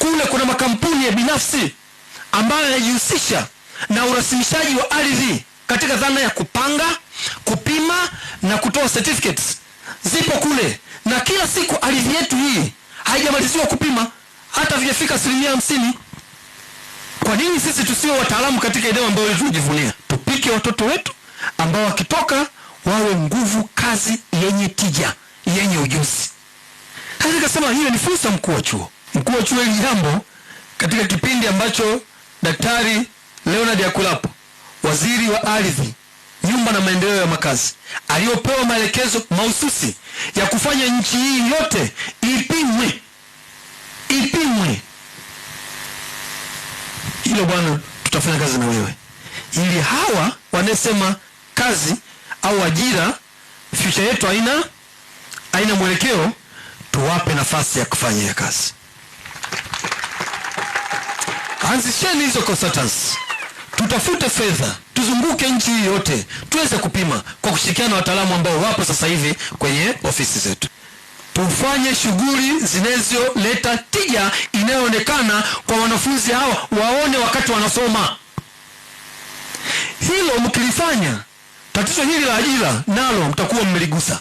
Kule kuna makampuni ya binafsi ambayo yanajihusisha na urasimishaji wa ardhi katika dhana ya kupanga, kupima na kutoa certificates. Zipo kule, na kila siku ardhi yetu hii haijamaliziwa kupima, hata vijafika 50%. Kwa nini sisi tusiwe wataalamu katika eneo ambalo tunajivunia? Tupike watoto wetu ambao wakitoka wawe nguvu kazi yenye tija, yenye ujuzi. Hata nikasema hiyo ni fursa. Mkuu wa chuo hili jambo, katika kipindi ambacho Daktari Leonard Akwilapo, waziri wa ardhi, nyumba na maendeleo ya makazi, aliyopewa maelekezo mahususi ya kufanya nchi hii yote ipimwe. Hilo bwana, tutafanya kazi na wewe ili hawa wanasema kazi au ajira, future yetu haina mwelekeo, tuwape nafasi ya kufanya ya kazi. Anzisheni hizo consultants, tutafute fedha, tuzunguke nchi hii yote tuweze kupima kwa kushirikiana na wataalamu ambao wapo sasa hivi kwenye ofisi zetu. Tufanye shughuli zinazoleta tija inayoonekana kwa wanafunzi hawa, waone wakati wanasoma. Hilo mkilifanya, tatizo hili la ajira nalo mtakuwa mmeligusa.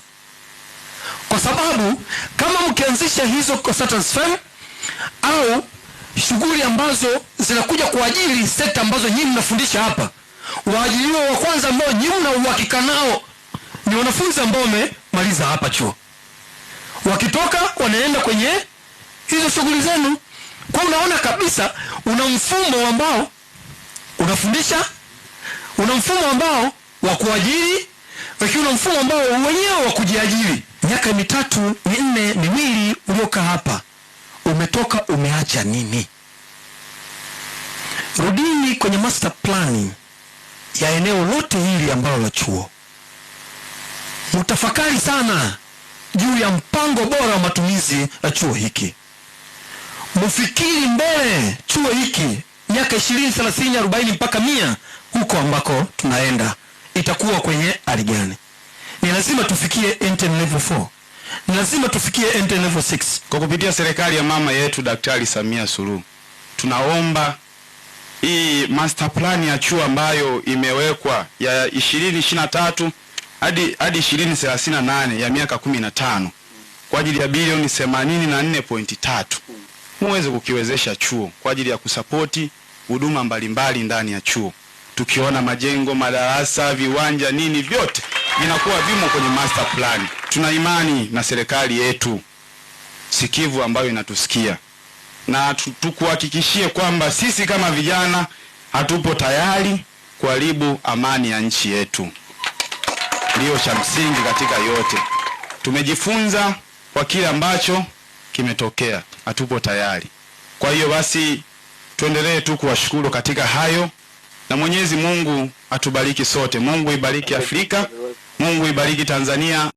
Kwa sababu kama mkianzisha hizo consultants firm au shughuli ambazo zinakuja kwa ajili sekta ambazo nyinyi mnafundisha hapa, waajiriwa wa kwanza ambao nyinyi mna uhakika nao ni wanafunzi ambao wamemaliza hapa chuo. Wakitoka wanaenda kwenye hizo shughuli zenu. Kwa unaona kabisa una mfumo ambao unafundisha, una mfumo ambao wa kuajiri, lakini una mfumo ambao wenyewe wa kujiajiri. Miaka 3, 4, 2 uliokaa hapa, umetoka umeacha nini? Rudini kwenye master planning ya eneo lote hili ambalo la chuo. Mtafakari sana juu ya mpango bora wa matumizi ya chuo hiki. Mfikiri mbele chuo hiki miaka 20, 30, 40 mpaka 100 huko ambako tunaenda itakuwa kwenye hali gani? Ni lazima tufikie intern level 4. Ni lazima tufikie intern level 6. Kwa kupitia serikali ya mama yetu Daktari Samia Suluhu, tunaomba hii master plan ya chuo ambayo imewekwa ya 2023 hadi 2038 ya miaka 15 kwa ajili ya bilioni 84.3 muweze kukiwezesha chuo kwa ajili ya kusapoti huduma mbalimbali ndani ya chuo. Tukiona majengo, madarasa, viwanja, nini vyote vinakuwa vimo kwenye master plan. Tuna imani na serikali yetu sikivu ambayo inatusikia, na tukuhakikishie kwamba sisi kama vijana hatupo tayari kuharibu amani ya nchi yetu. Ndio cha msingi katika yote. Tumejifunza kwa kile ambacho kimetokea, hatupo tayari. Kwa hiyo basi tuendelee tu kuwashukuru katika hayo, na Mwenyezi Mungu atubariki sote. Mungu ibariki Afrika, Mungu ibariki Tanzania.